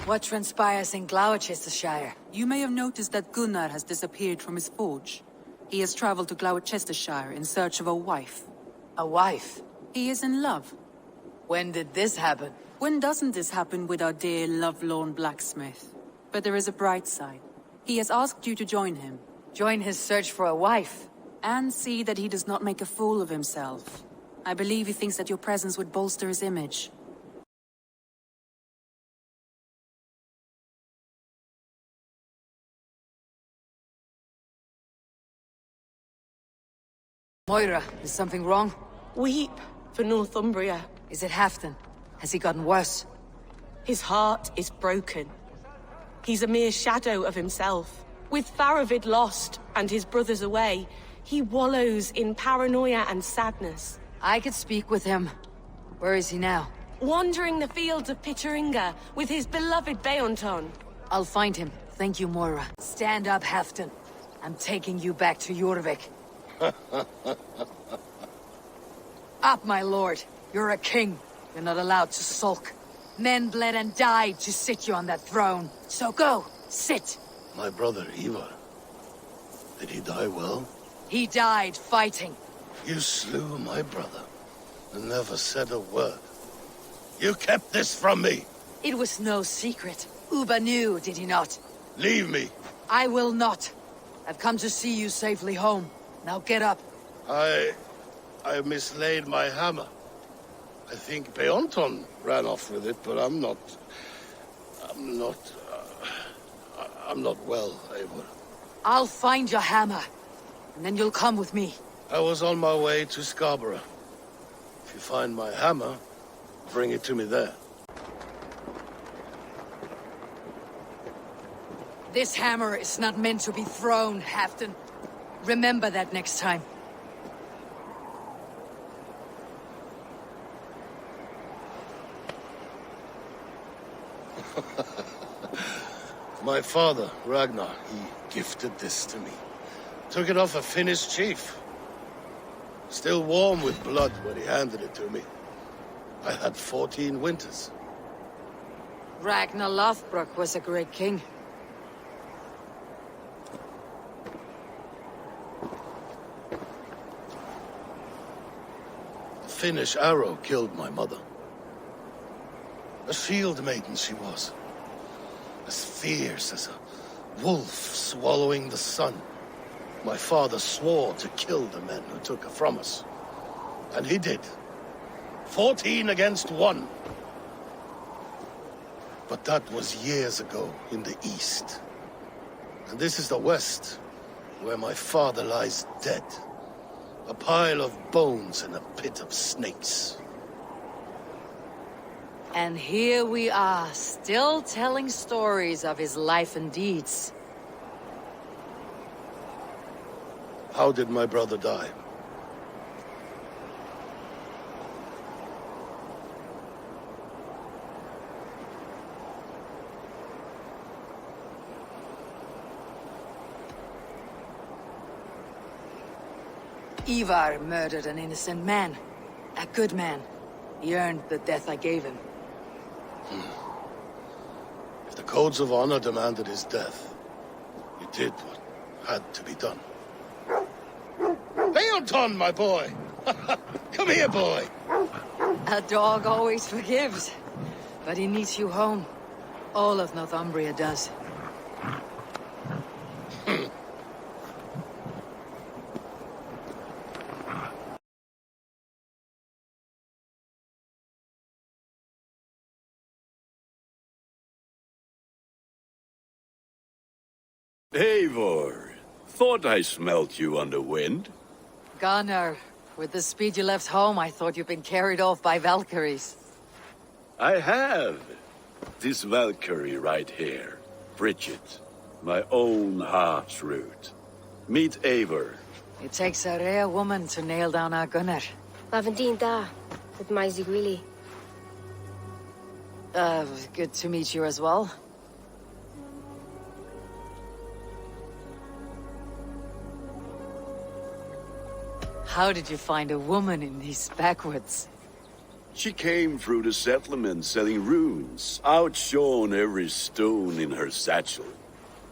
What transpires in Gloucestershire? You may have noticed that Gunnar has disappeared from his forge. He has traveled to Gloucestershire in search of a wife. A wife? He is in love. When did this happen? When doesn't this happen with our dear lovelorn blacksmith? But there is a bright side. He has asked you to join him. Join his search for a wife? And see that he does not make a fool of himself. I believe he thinks that your presence would bolster his image. Moira, is something wrong? Weep for Northumbria. Is it Halfdan? Has he gotten worse? His heart is broken. He's a mere shadow of himself. With Faravid lost and his brothers away, he wallows in paranoia and sadness. I could speak with him. Where is he now? Wandering the fields of Pittaringa with his beloved Beonton. I'll find him. Thank you, Moira. Stand up, Halfdan. I'm taking you back to Jorvik. Up, my lord. You're a king. You're not allowed to sulk. Men bled and died to sit you on that throne. So go, sit. My brother, Eivor. Did he die well? He died fighting. You slew my brother, and never said a word. You kept this from me! It was no secret. Uba knew, did he not? Leave me! I will not. I've come to see you safely home. Now get up. I mislaid my hammer. I think Beonton ran off with it, but I'm not well, Eivor. I'll find your hammer, and then you'll come with me. I was on my way to Scarborough. If you find my hammer, bring it to me there. This hammer is not meant to be thrown, Halfdan. Remember that next time. My father, Ragnar, he gifted this to me. Took it off a Finnish chief. Still warm with blood when he handed it to me. I had 14 winters. Ragnar Lothbrok was a great king. A Finnish arrow killed my mother. A shield maiden she was. As fierce as a wolf swallowing the sun. My father swore to kill the men who took her from us. And he did. 14 against 1. But that was years ago in the east. And this is the west, where my father lies dead. A pile of bones in a pit of snakes. And here we are, still telling stories of his life and deeds. How did my brother die? Eivor murdered an innocent man. A good man. He earned the death I gave him. If the codes of honor demanded his death, you did what had to be done. Beonton, my boy! Come here, boy! A dog always forgives. But he needs you home. All of Northumbria does. Eivor, thought I smelt you on the wind. Gunnar, with the speed you left home, I thought you'd been carried off by Valkyries. I have. This Valkyrie right here, Bridget, my own heart's root. Meet Eivor. It takes a rare woman to nail down our Gunnar. Lavendine da, with my Zigrili. Good to meet you as well. How did you find a woman in these backwoods? She came through the settlement selling runes, outshone every stone in her satchel.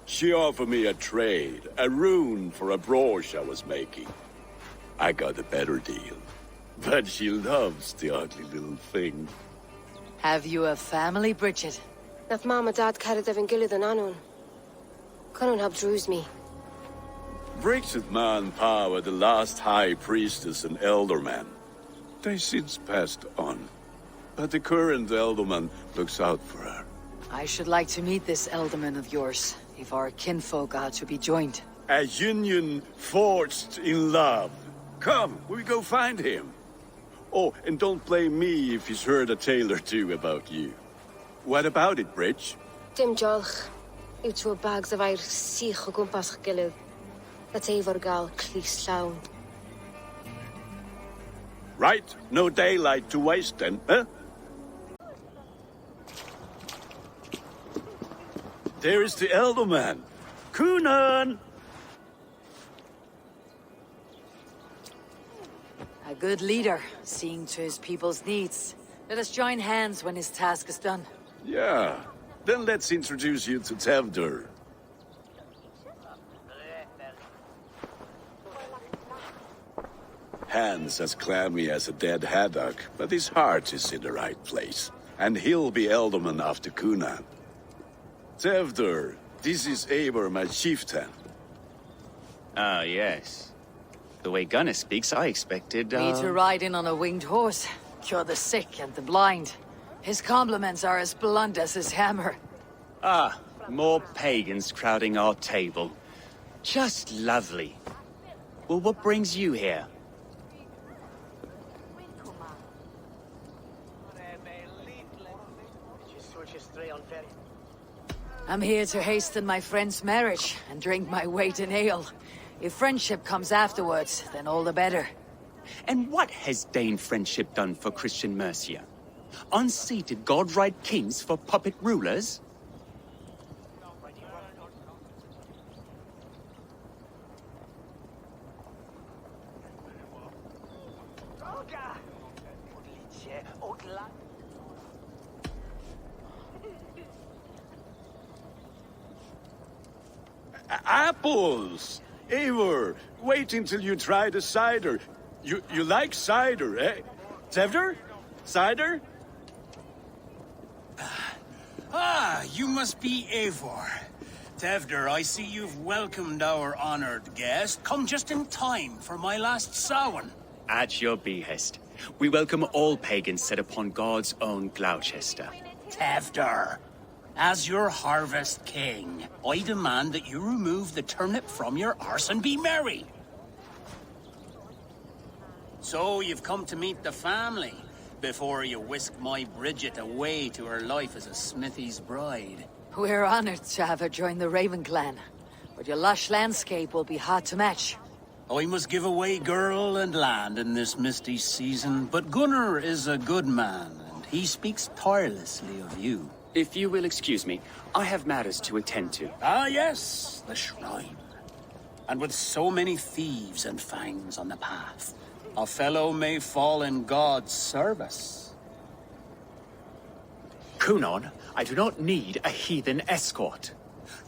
She offered me a trade, a rune for a brooch I was making. I got a better deal. But she loves the ugly little thing. Have you a family, Bridget? Naf mama dad carried evan gilid an anon. Conan helped druise me. Bridget Man Power, the last high priestess and elderman. They since passed on. But the current elderman looks out for her. I should like to meet this elderman of yours, if our kinfolk are to be joined. A union forged in love. Come, we go find him. Oh, and don't blame me if he's heard a tale or two about you. What about it, Bridge? Dim jolch. Uw bags of air sich o gwmpas gilid. That's Eivor gal clis llawn. Right, no daylight to waste then, huh? There is the elderman. Conan! A good leader, seeing to his people's needs. Let us join hands when his task is done. Yeah, then let's introduce you to Tevdur. Hands as clammy as a dead haddock, but his heart is in the right place. And he'll be elderman after Conan. Tevdur, this is Eivor, my chieftain. Ah, yes. The way Gunnar speaks, I expected, Me to ride in on a winged horse, cure the sick and the blind. His compliments are as blunt as his hammer. Ah, more pagans crowding our table. Just lovely. Well, what brings you here? I'm here to hasten my friend's marriage and drink my weight in ale. If friendship comes afterwards, then all the better. And what has Dane friendship done for Christian Mercia? Unseated god-right kings for puppet rulers? Apples! Eivor, wait until you try the cider. You like cider, eh? Tevdur? Cider? Ah, you must be Eivor. Tevdur, I see you've welcomed our honored guest. Come just in time for my last Samhain. At your behest. We welcome all pagans set upon God's own Gloucester. Tevdur, as your harvest king, I demand that you remove the turnip from your arse and be merry. So you've come to meet the family before you whisk my Bridget away to her life as a smithy's bride. We're honored to have her join the Raven clan, but your lush landscape will be hard to match. I must give away girl and land in this misty season, but Gunnar is a good man, and he speaks tirelessly of you. If you will excuse me, I have matters to attend to. Ah, yes, the shrine. And with so many thieves and fangs on the path, a fellow may fall in God's service. Cunon, I do not need a heathen escort.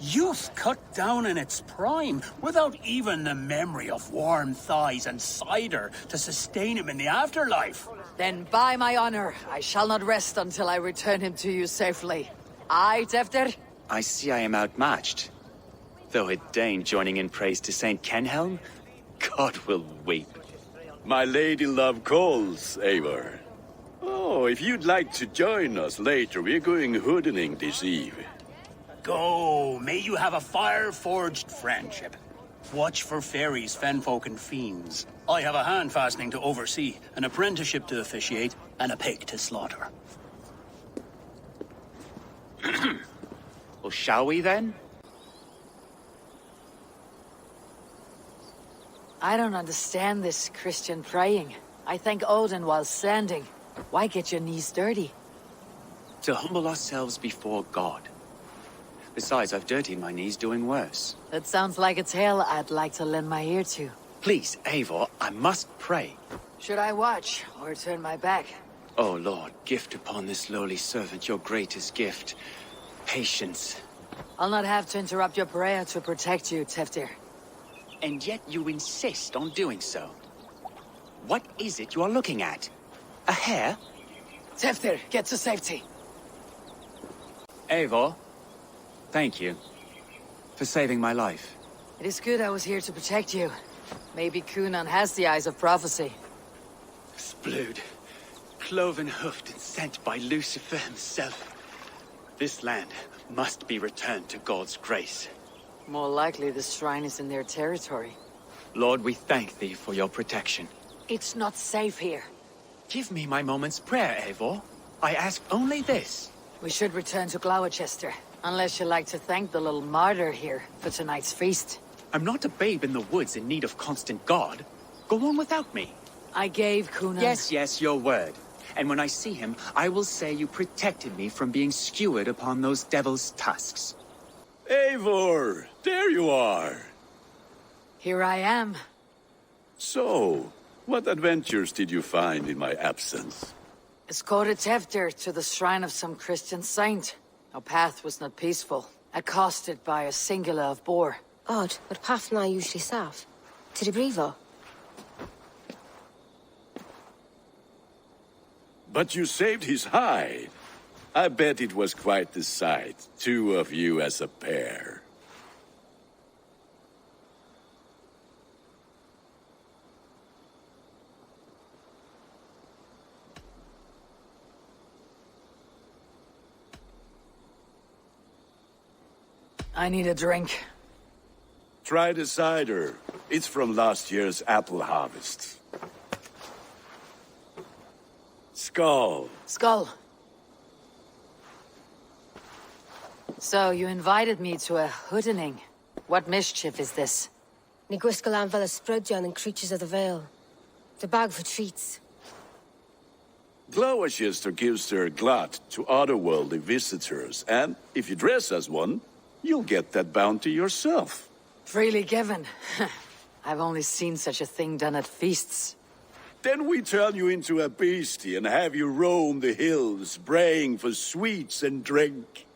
Youth cut down in its prime, without even the memory of warm thighs and cider to sustain him in the afterlife. Then by my honor, I shall not rest until I return him to you safely. Aye, Tevdur? I see I am outmatched. Though a Dane joining in praise to Saint Kenhelm, God will weep. My lady love calls, Eivor. Oh, if you'd like to join us later, we're going hoodening this eve. Go, may you have a fire-forged friendship. Watch for fairies, fenfolk, and fiends. I have a hand fastening to oversee, an apprenticeship to officiate, and a pig to slaughter. Well, shall we then? I don't understand this Christian praying. I thank Odin while standing. Why get your knees dirty? To humble ourselves before God. Besides, I've dirtied my knees doing worse. That sounds like a tale I'd like to lend my ear to. Please, Eivor, I must pray. Should I watch or turn my back? Oh, Lord, gift upon this lowly servant your greatest gift. Patience. I'll not have to interrupt your prayer to protect you, Teftir. And yet you insist on doing so. What is it you are looking at? A hare? Teftir, get to safety. Eivor, thank you for saving my life. It is good I was here to protect you. Maybe Cunan has the eyes of prophecy. Splood, cloven-hoofed and sent by Lucifer himself. This land must be returned to God's grace. More likely the shrine is in their territory. Lord, we thank thee for your protection. It's not safe here. Give me my moment's prayer, Eivor. I ask only this. We should return to Gloucester, unless you like to thank the little martyr here for tonight's feast. I'm not a babe in the woods in need of constant guard. Go on without me. I gave Cunan... Yes, your word. And when I see him, I will say you protected me from being skewered upon those devil's tusks. Eivor, there you are. Here I am. So, what adventures did you find in my absence? Escorted Teftir to the shrine of some Christian saint. Our path was not peaceful, accosted by a singular of boar. Odd, but path na usually safe. To the brievo. But you saved his hide. I bet it was quite the sight, two of you as a pair. I need a drink. Try the cider. It's from last year's apple harvest. Skull. Skull. So, you invited me to a hoodening. What mischief is this? Ni gwisgalan fel ysbrydion and creatures of the Vale. The bag for treats. Gloucester gives their glut to otherworldly visitors, and if you dress as one, you'll get that bounty yourself. Freely given. I've only seen such a thing done at feasts. Then we turn you into a beastie and have you roam the hills, braying for sweets and drink.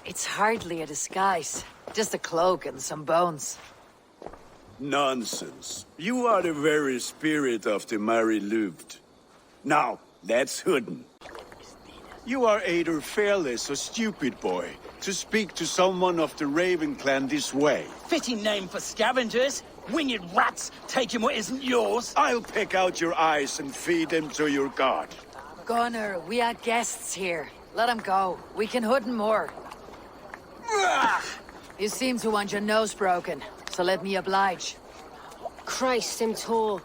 It's hardly a disguise. Just a cloak and some bones. Nonsense. You are the very spirit of the Mary Louved. Now, that's Hooden. You are either fearless or stupid, boy, to speak to someone of the Raven clan this way. Fitting name for scavengers. Winged rats taking what isn't yours. I'll pick out your eyes and feed them to your god. Gunnar, we are guests here. Let him go. We can hood more. You seem to want your nose broken, so let me oblige. Christ, him tall.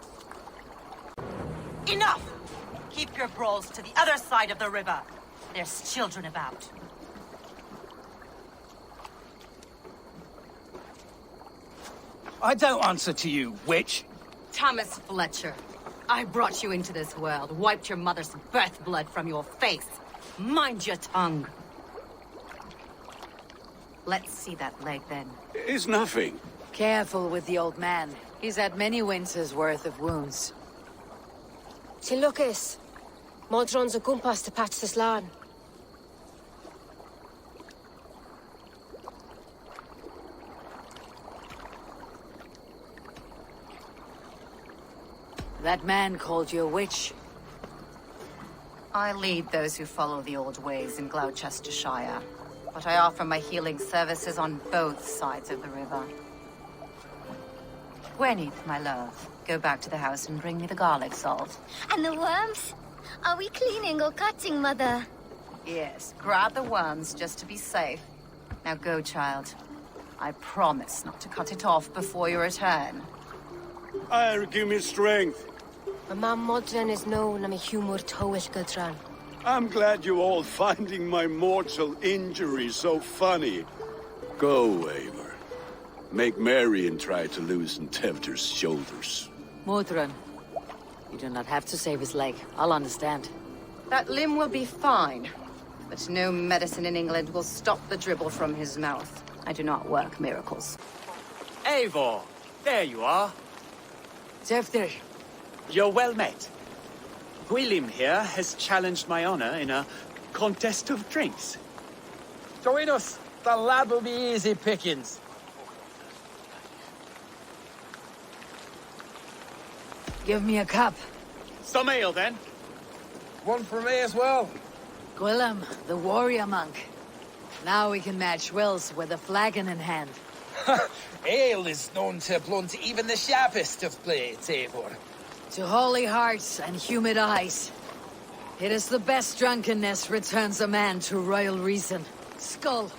Enough! Keep your brawls to the other side of the river. There's children about. I don't answer to you, witch. Thomas Fletcher, I brought you into this world, wiped your mother's birth blood from your face. Mind your tongue. Let's see that leg, then. It's nothing. Careful with the old man. He's had many winters' worth of wounds. Till Lucas. Modron's a gumpas to patch this land. That man called you a witch. I lead those who follow the old ways in Gloucestershire, but I offer my healing services on both sides of the river. Gwyneth, my love, go back to the house and bring me the garlic salt. And the worms? Are we cleaning or cutting, Mother? Yes, grab the worms just to be safe. Now go, child. I promise not to cut it off before your return. Give me strength. My mam Modron is known am a humor towish gudran. I'm glad you're all finding my mortal injury so funny. Go, Eivor. Make merry and try to loosen Teftir's shoulders. Modron, you do not have to save his leg. I'll understand. That limb will be fine, but no medicine in England will stop the dribble from his mouth. I do not work miracles. Eivor, there you are. Tefter, You're well met. Gwilym here has challenged my honor in a contest of drinks. Join us. The lad will be easy pickings. give me a cup. Some ale, then. One for me as well. Gwilym, the warrior monk. Now we can match wills with a flagon in hand. Ale is known to blunt even the sharpest of blades, Eivor. To holy hearts and humid eyes. It is the best drunkenness returns a man to royal reason. Skull.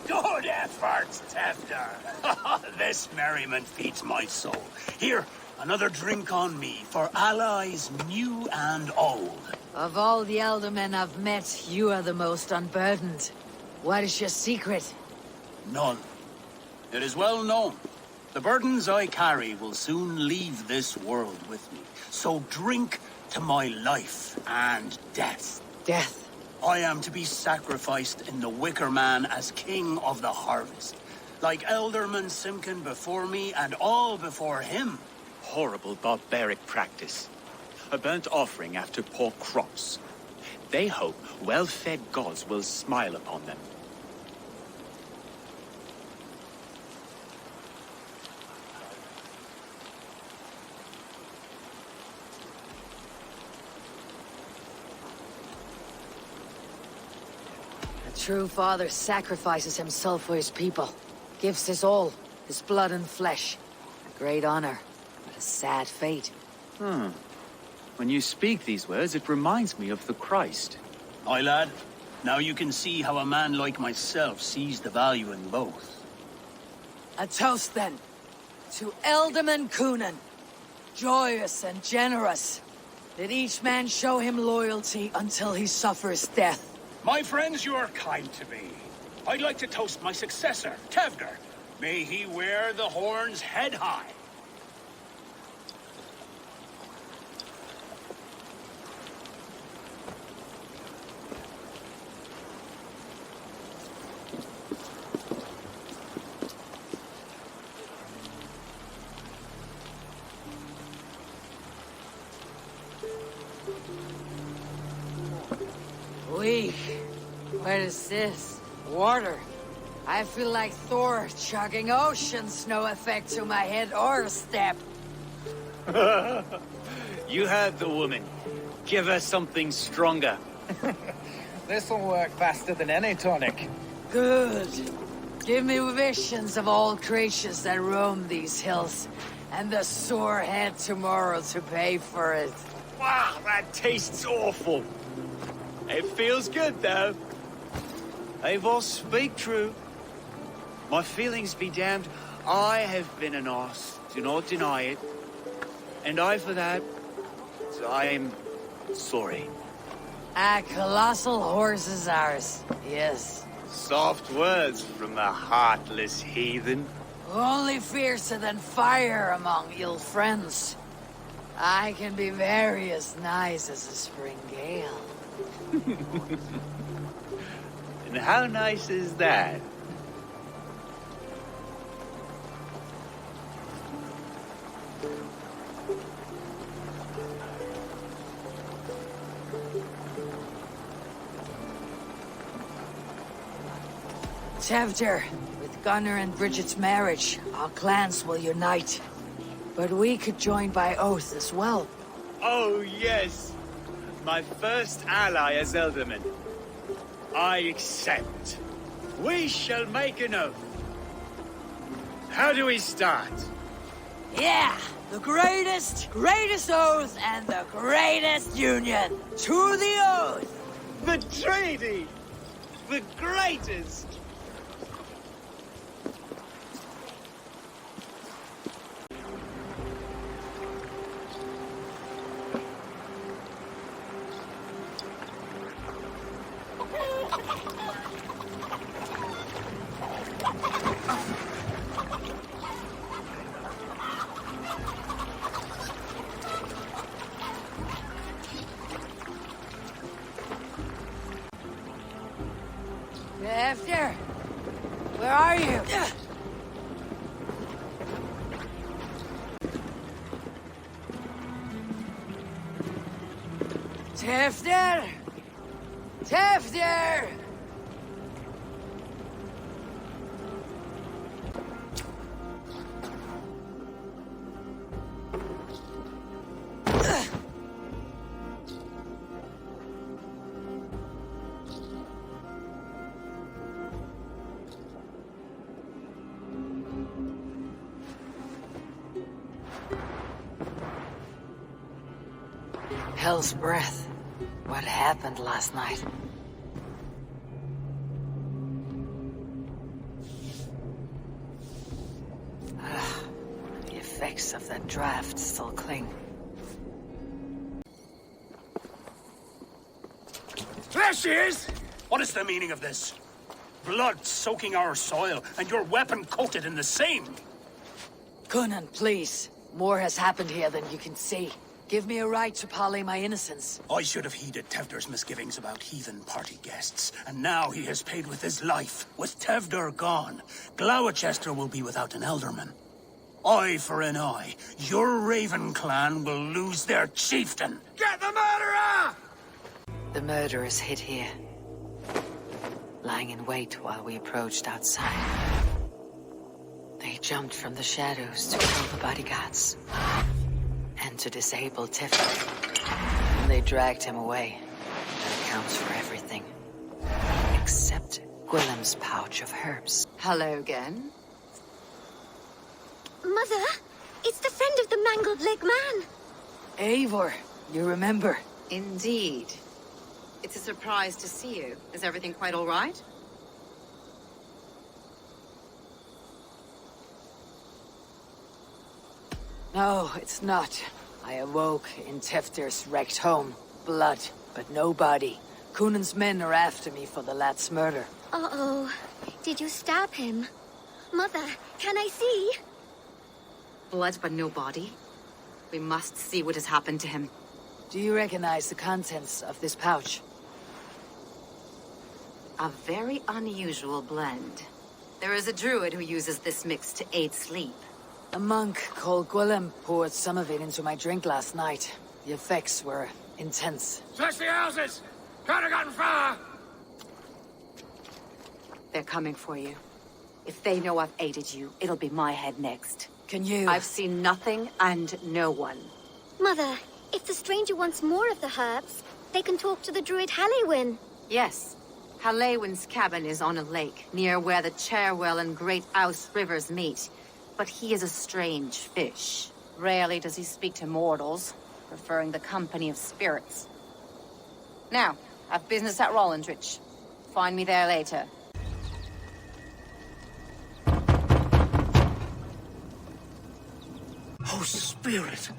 Good efforts, Tefter. This merriment feeds my soul. Here, another drink on me for allies new and old. Of all the elder men I've met, you are the most unburdened. What is your secret? None. It is well known. The burdens I carry will soon leave this world with me. So drink to my life and death. Death. I am to be sacrificed in the Wicker Man as king of the harvest. Like Elderman Simkin before me and all before him. Horrible barbaric practice. A burnt offering after poor crops. They hope well-fed gods will smile upon them. A true father sacrifices himself for his people. Gives his all, his blood and flesh. A great honor, but a sad fate. When you speak these words, it reminds me of the Christ. Aye, lad. Now you can see how a man like myself sees the value in both. A toast, then, to Elderman Coonan. Joyous and generous. Let each man show him loyalty until he suffers death. My friends, you are kind to me. I'd like to toast my successor, Tevner. May he wear the horns head high. What is this? Water. I feel like Thor chugging oceans. No effect to my head or step. You heard the woman. Give her something stronger. This'll work faster than any tonic. Good. Give me visions of all creatures that roam these hills, and the sore head tomorrow to pay for it. Wow, that tastes awful. It feels good, though. Eivor, speak true. My feelings be damned. I have been an arse. Do not deny it. And I, for that, I am sorry. A colossal horse is ours, yes. Soft words from the heartless heathen. Only fiercer than fire among ill friends. I can be very as nice as a spring gale. And how nice is that? Tevter, with Gunnar and Bridget's marriage, our clans will unite. But we could join by oath as well. Oh, yes. My first ally as Elderman. I accept. We shall make an oath. How do we start? Yeah! The greatest oath and the greatest union! To the oath! The treaty! The greatest! Tefter! Where are you? Tefter! Tefter! Hell's breath. What happened last night? The effects of that draft still cling. There she is! What is the meaning of this? Blood soaking our soil, and your weapon coated in the same! Coonan, please. More has happened here than you can see. Give me a right to parley my innocence. I should have heeded Tevder's misgivings about heathen party guests, and now he has paid with his life. With Tevder gone, Gloucester will be without an elderman. Eye for an eye. Your Raven clan will lose their chieftain. Get the murderer! The murderers hid here, lying in wait while we approached outside. They jumped from the shadows to kill the bodyguards. And to disable Tefter. And they dragged him away. That accounts for everything. Except Gwillem's pouch of herbs. Hello again. Mother, it's the friend of the mangled leg man. Eivor, you remember? Indeed. It's a surprise to see you. Is everything quite all right? No, it's not. I awoke in Tefter's wrecked home. Blood, but no body. Coonan's men are after me for the lad's murder. Uh-oh. Did you stab him? Mother, can I see? Blood but no body? We must see what has happened to him. Do you recognize the contents of this pouch? A very unusual blend. There is a druid who uses this mix to aid sleep. A monk called Gwillem poured some of it into my drink last night. The effects were intense. Search the houses! Could have gotten far! They're coming for you. If they know I've aided you, it'll be my head next. Can you... I've seen nothing and no one. Mother, if the stranger wants more of the herbs, they can talk to the druid Halewyn. Yes. Halewyn's cabin is on a lake, near where the Cherwell and Great Ouse rivers meet. But he is a strange fish. Rarely does he speak to mortals, preferring the company of spirits. Now, I've business at Rollindrich. Find me there later. Oh, Spirit,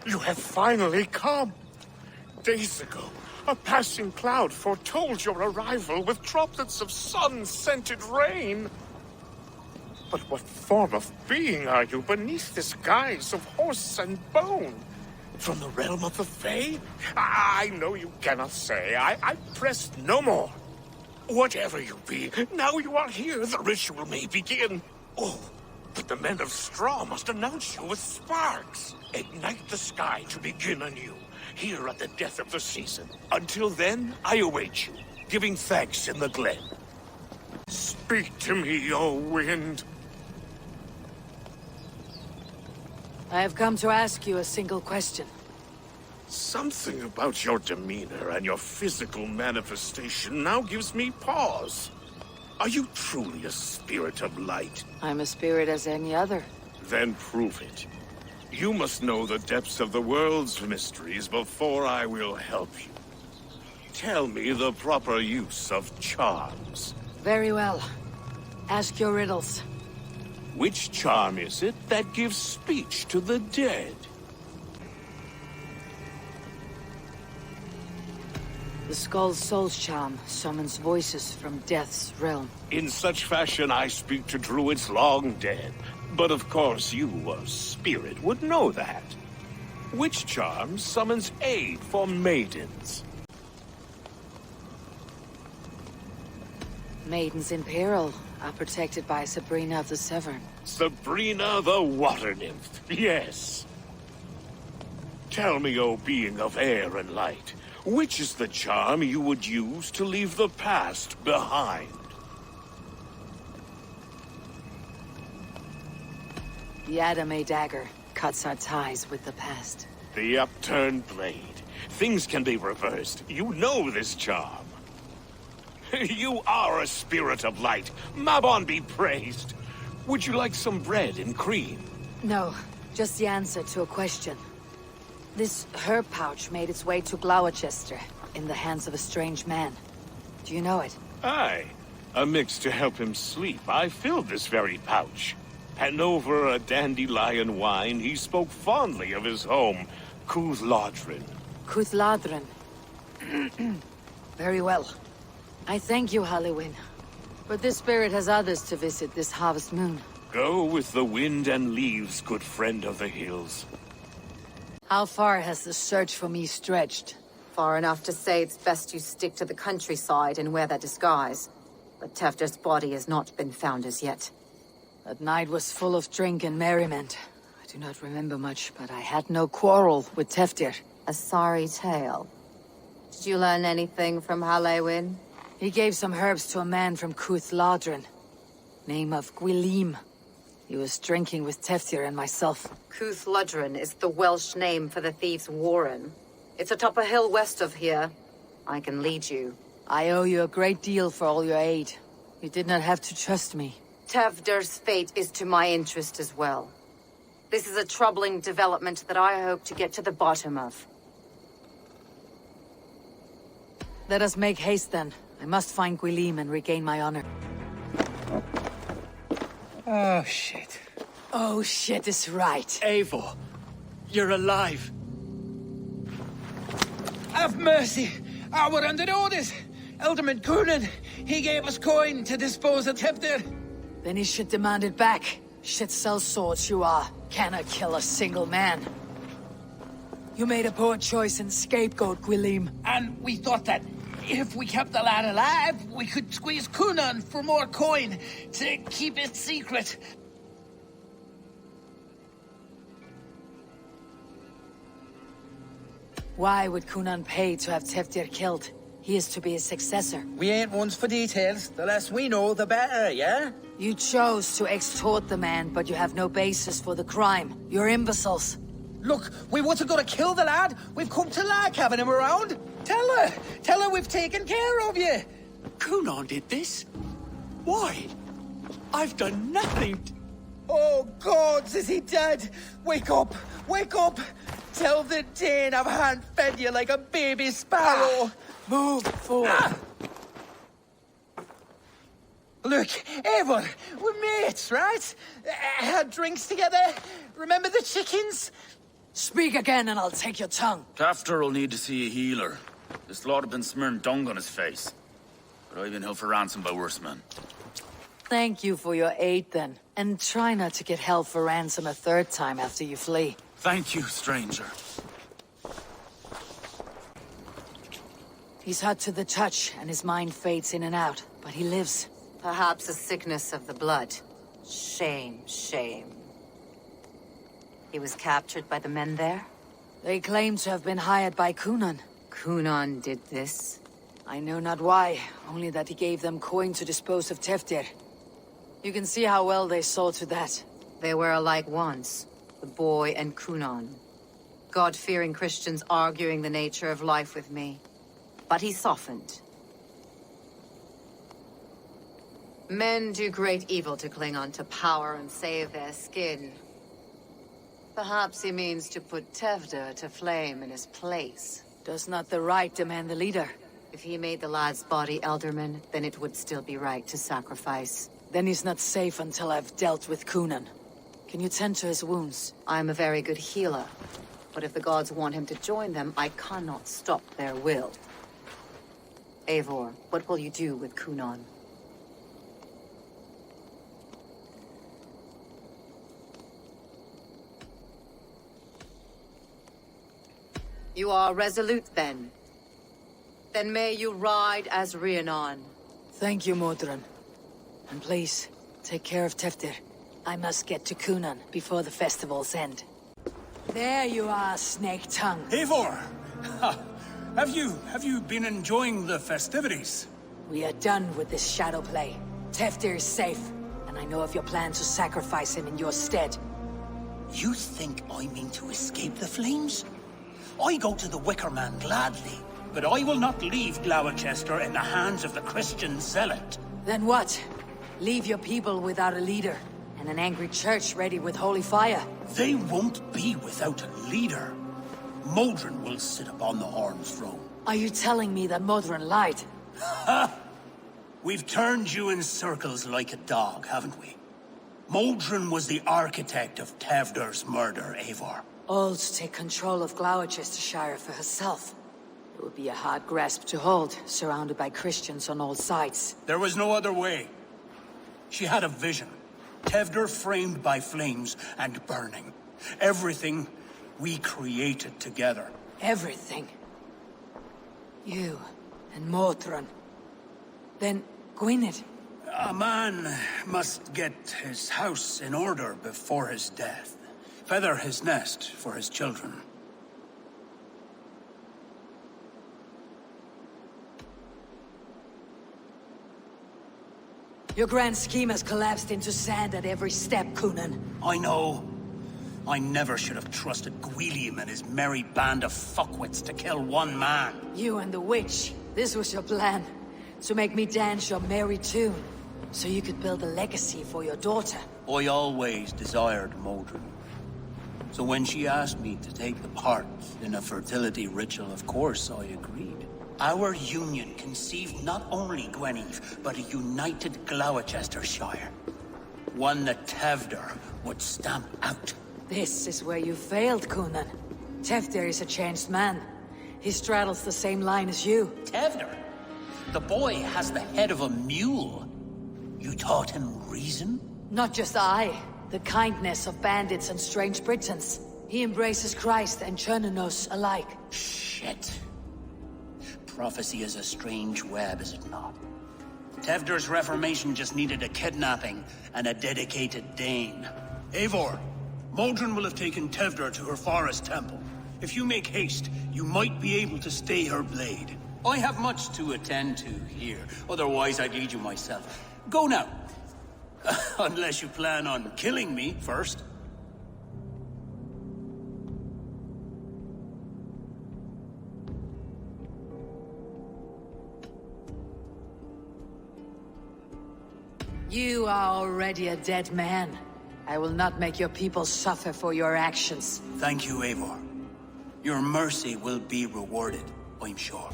you have finally come. Days ago, a passing cloud foretold your arrival with droplets of sun-scented rain. But what form of being are you beneath this guise of horse and bone? From the realm of the Fae? I know you cannot say. I press no more. Whatever you be, now you are here, the ritual may begin. Oh, but the men of straw must announce you with sparks. Ignite the sky to begin anew, here at the death of the season. Until then, I await you, giving thanks in the glen. Speak to me, O wind. I have come to ask you a single question. Something about your demeanor and your physical manifestation now gives me pause. Are you truly a spirit of light? I'm a spirit as any other. Then prove it. You must know the depths of the world's mysteries before I will help you. Tell me the proper use of charms. Very well. Ask your riddles. Which charm is it that gives speech to the dead? The Skull's Soul's charm summons voices from Death's realm. In such fashion I speak to druids long dead. But of course you, a spirit, would know that. Which charm summons aid for maidens? Maidens in peril are protected by Sabrina of the Severn. Sabrina the water nymph, yes. Tell me, O being of air and light, which is the charm you would use to leave the past behind? The Adame dagger cuts our ties with the past. The upturned blade. Things can be reversed. You know this charm. You are a spirit of light. Mabon be praised. Would you like some bread and cream? No, just the answer to a question. This herb pouch made its way to Gloucester in the hands of a strange man. Do you know it? Aye. A mix to help him sleep. I filled this very pouch. And over a dandelion wine, he spoke fondly of his home, Cuthladrin. Cuthladrin. Very well. I thank you, Halliwyn. But this spirit has others to visit this harvest moon. Go with the wind and leaves, good friend of the hills. How far has the search for me stretched? Far enough to say it's best you stick to the countryside and wear that disguise. But Tefder's body has not been found as yet. That night was full of drink and merriment. I do not remember much, but I had no quarrel with Tefdir. A sorry tale. Did you learn anything from Halliwyn? He gave some herbs to a man from Cuthladrin. Name of Gwylim. He was drinking with Tefdir and myself. Cuthladrin is the Welsh name for the thieves' warren. It's atop a hill west of here. I can lead you. I owe you a great deal for all your aid. You did not have to trust me. Tefder's fate is to my interest as well. This is a troubling development that I hope to get to the bottom of. Let us make haste then. I must find Gwylim and regain my honor. Oh, shit. Oh, shit is right. Eivor, you're alive. Have mercy! We're under orders! Alderman Coonan, he gave us coin to dispose of Tefder. Then he should demand it back. Shit sells swords you are. Cannot kill a single man. You made a poor choice in scapegoat, Gwylim. And we thought that if we kept the lad alive, we could squeeze Coonan for more coin to keep it secret. Why would Coonan pay to have Tefdir killed? He is to be his successor. We ain't ones for details. The less we know, the better, yeah? You chose to extort the man, but you have no basis for the crime. You're imbeciles. Look, we wasn't gonna kill the lad. We've come to like having him around. Tell her we've taken care of you. Coonan did this? Why? I've done nothing. Oh, gods, is he dead? Wake up! Wake up! Tell the Dane I've hand-fed you like a baby sparrow. Move forward. Look, Eivor, we're mates, right? Had drinks together. Remember the chickens? Speak again and I'll take your tongue. Tafter will need to see a healer. This lord have been smearing dung on his face. But I've been held for ransom by worse men. Thank you for your aid then. And try not to get held for ransom a third time after you flee. Thank you, stranger. He's hot to the touch and his mind fades in and out. But he lives. Perhaps a sickness of the blood. Shame, shame. He was captured by the men there? They claim to have been hired by Coonan. Coonan did this? I know not why, only that he gave them coin to dispose of Tefdir. You can see how well they saw to that. They were alike once, the boy and Coonan. God-fearing Christians arguing the nature of life with me. But he softened. Men do great evil to cling on to power and save their skin. Perhaps he means to put Tefder to flame in his place. Does not the right demand the leader? If he made the lad's body Elderman, then it would still be right to sacrifice. Then he's not safe until I've dealt with Coonan. Can you tend to his wounds? I'm a very good healer. But if the gods want him to join them, I cannot stop their will. Eivor, what will you do with Coonan? You are resolute, then? Then may you ride as Rhiannon, Thank you, Modron. And please, take care of Teftir. I must get to Cunan before the festivals end. There you are, Snake Tongue. Eivor! Ha! Have you been enjoying the festivities? We are done with this shadow play. Teftir is safe, and I know of your plan to sacrifice him in your stead. You think I mean to escape the flames? I go to the Wicker Man gladly, but I will not leave Gloucester in the hands of the Christian zealot. Then what? Leave your people without a leader, and an angry church ready with holy fire. They won't be without a leader. Modron will sit upon the Horn throne. Are you telling me that Modron lied? Ha! We've turned you in circles like a dog, haven't we? Modron was the architect of Tevder's murder, Eivor. All to take control of Gloucestershire for herself. It would be a hard grasp to hold, surrounded by Christians on all sides. There was no other way. She had a vision. Tevder framed by flames and burning. Everything we created together. Everything. You and Modron. Then Gwynedd. A man must get his house in order before his death. Feather his nest for his children. Your grand scheme has collapsed into sand at every step, Cunan. I know. I never should have trusted Gwilliam and his merry band of fuckwits to kill one man. You and the witch. This was your plan. To make me dance your merry tune. So you could build a legacy for your daughter. I always desired Modron. So when she asked me to take the part in a fertility ritual, of course I agreed. Our union conceived not only Gweneve, but a united Gloucestershire. One that Tevder would stamp out. This is where you failed, Cunan. Teftir is a changed man. He straddles the same line as you. Tevder? The boy has the head of a mule. You taught him reason? Not just I. The kindness of bandits and strange Britons. He embraces Christ and Chernonos alike. Shit. Prophecy is a strange web, is it not? Tevder's reformation just needed a kidnapping and a dedicated Dane. Eivor, Modron will have taken Tevder to her forest temple. If you make haste, you might be able to stay her blade. I have much to attend to here, otherwise I'd lead you myself. Go now. Unless you plan on killing me first. You are already a dead man. I will not make your people suffer for your actions. Thank you, Eivor. Your mercy will be rewarded, I'm sure.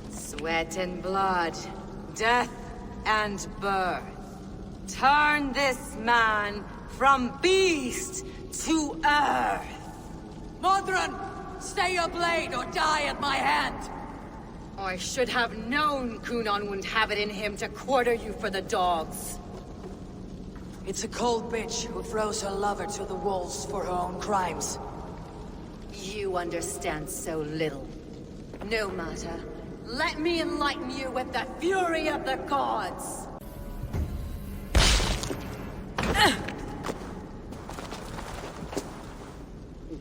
Sweat and blood, death and birth. Turn this man from beast to earth. Modron, stay your blade or die at my hand. I should have known Cunan wouldn't have it in him to quarter you for the dogs. It's a cold bitch who throws her lover to the wolves for her own crimes. You understand so little. No matter. Let me enlighten you with the fury of the gods!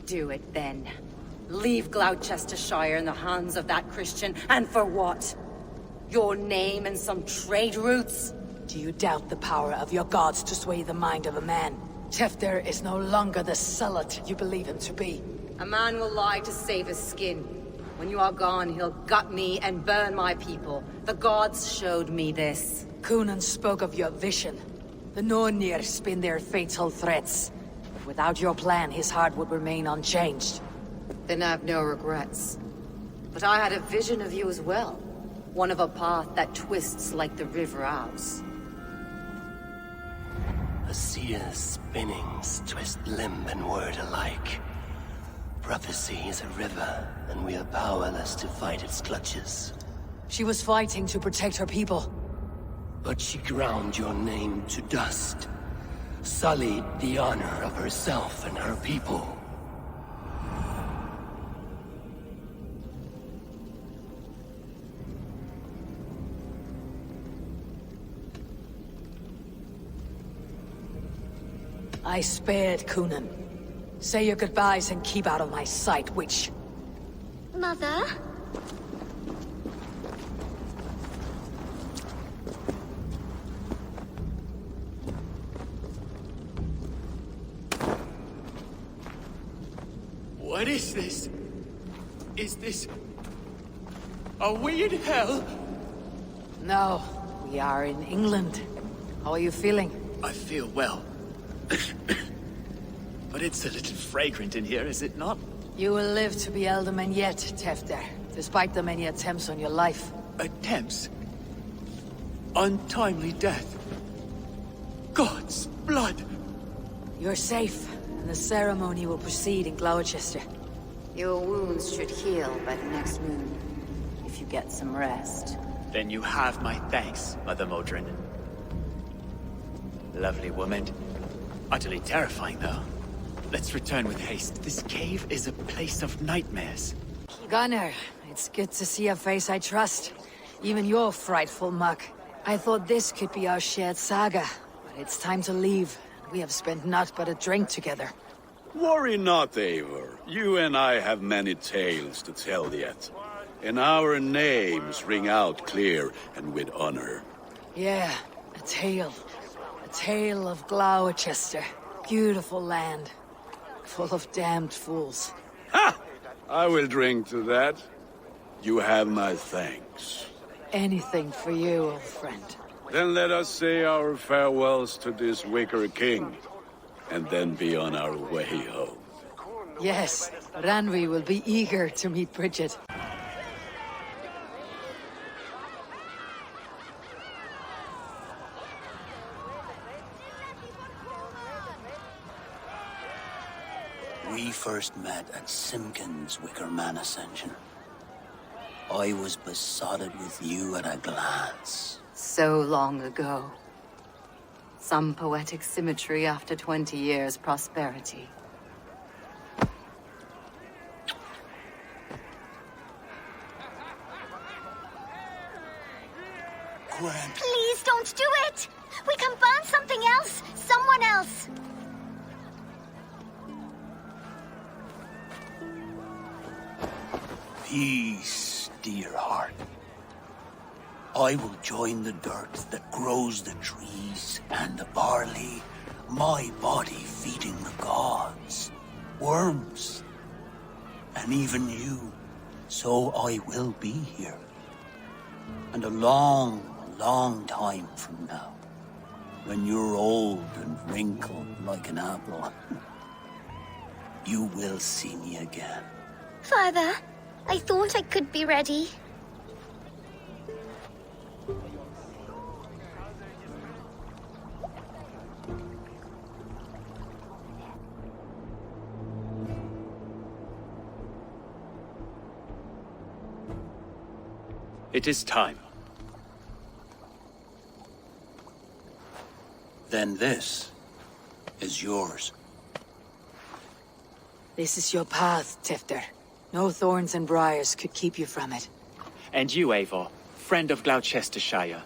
Do it then. Leave Gloucestershire in the hands of that Christian, and for what? Your name and some trade routes? Do you doubt the power of your gods to sway the mind of a man? Teftir is no longer the zealot you believe him to be. A man will lie to save his skin. When you are gone, he'll gut me and burn my people. The gods showed me this. Cunan spoke of your vision. The Nornir spin their fatal threats. But without your plan, his heart would remain unchanged. Then I have no regrets. But I had a vision of you as well. One of a path that twists like the River Ouse. The seer's spinnings twist limb and word alike. Prophecy is a river, and we are powerless to fight its clutches. She was fighting to protect her people. But she ground your name to dust. Sullied the honor of herself and her people. I spared Coonan. Say your goodbyes and keep out of my sight, witch. Mother? What is this? Is this... Are we in hell? No, we are in England. How are you feeling? I feel well. But it's a little fragrant in here, is it not? You will live to be Elderman yet, Tefter, despite the many attempts on your life. Attempts? Untimely death? God's blood! You're safe, and the ceremony will proceed in Gloucester. Your wounds should heal by the next moon, if you get some rest. Then you have my thanks, Mother Modron. Lovely woman. Utterly terrifying, though. Let's return with haste. This cave is a place of nightmares. Gunnar, it's good to see a face I trust. Even your frightful muck. I thought this could be our shared saga, but it's time to leave. We have spent naught but a drink together. Worry not, Eivor. You and I have many tales to tell yet. And our names ring out clear and with honor. Yeah, a tale. A tale of Gloucester. Beautiful land. Full of damned fools. Ha! I will drink to that. You have my thanks. Anything for you, old friend. Then let us say our farewells to this wicker king, and then be on our way home. Yes, Ranvi will be eager to meet Bridget. We first met at Simpkins' Wicker Man Ascension. I was besotted with you at a glance. So long ago. Some poetic symmetry after 20 years' prosperity. Gwen. Please don't do it! We can burn something else! Someone else! Peace, dear heart. I will join the dirt that grows the trees and the barley, my body feeding the gods, worms, and even you. So I will be here. And a long, long time from now, when you're old and wrinkled like an apple, you will see me again. Father, I thought I could be ready. It is time. Then this is yours. This is your path, Tefter. No thorns and briars could keep you from it. And you, Eivor, friend of Gloucestershire,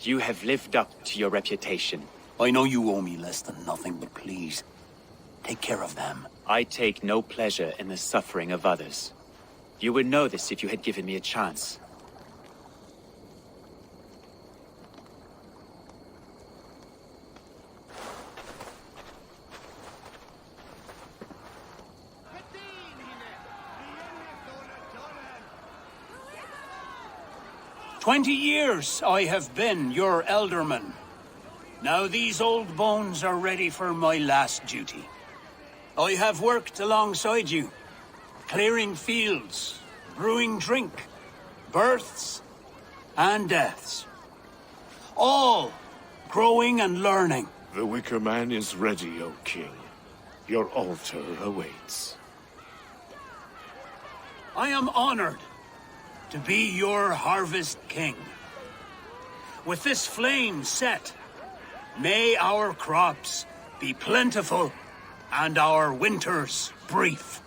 you have lived up to your reputation. I know you owe me less than nothing, but please, take care of them. I take no pleasure in the suffering of others. You would know this if you had given me a chance. "20 years I have been your elderman. Now these old bones are ready for my last duty. I have worked alongside you, clearing fields, brewing drink, births and deaths. All growing and learning. The Wicker Man is ready, O King. Your altar awaits. I am honored to be your harvest king. With this flame set, may our crops be plentiful and our winters brief.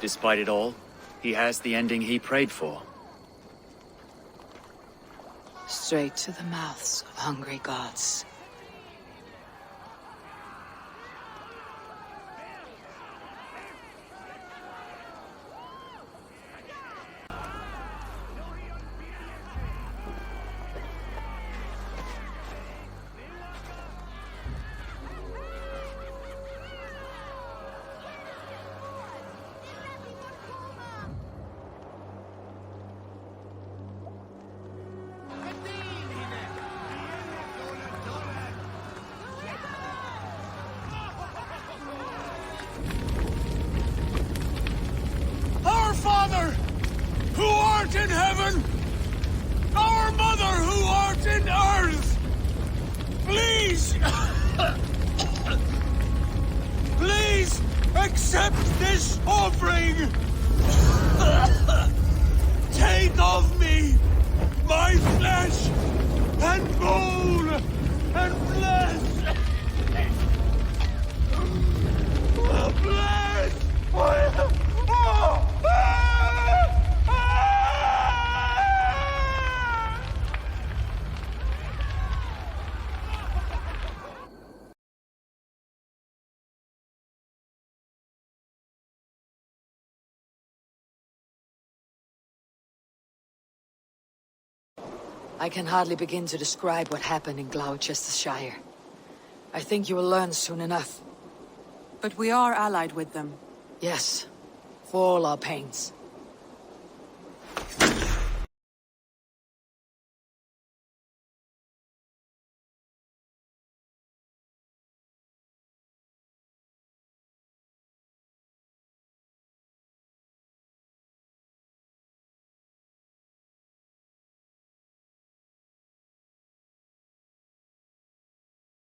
Despite it all, he has the ending he prayed for. straight to the mouths of hungry gods. Our Father, who art in heaven, our Mother, who art in earth, please, please accept this offering. Take of me my flesh and bone and bless. Bless. I can hardly begin to describe what happened in Gloucestershire. I think you will learn soon enough. But we are allied with them. Yes, for all our pains.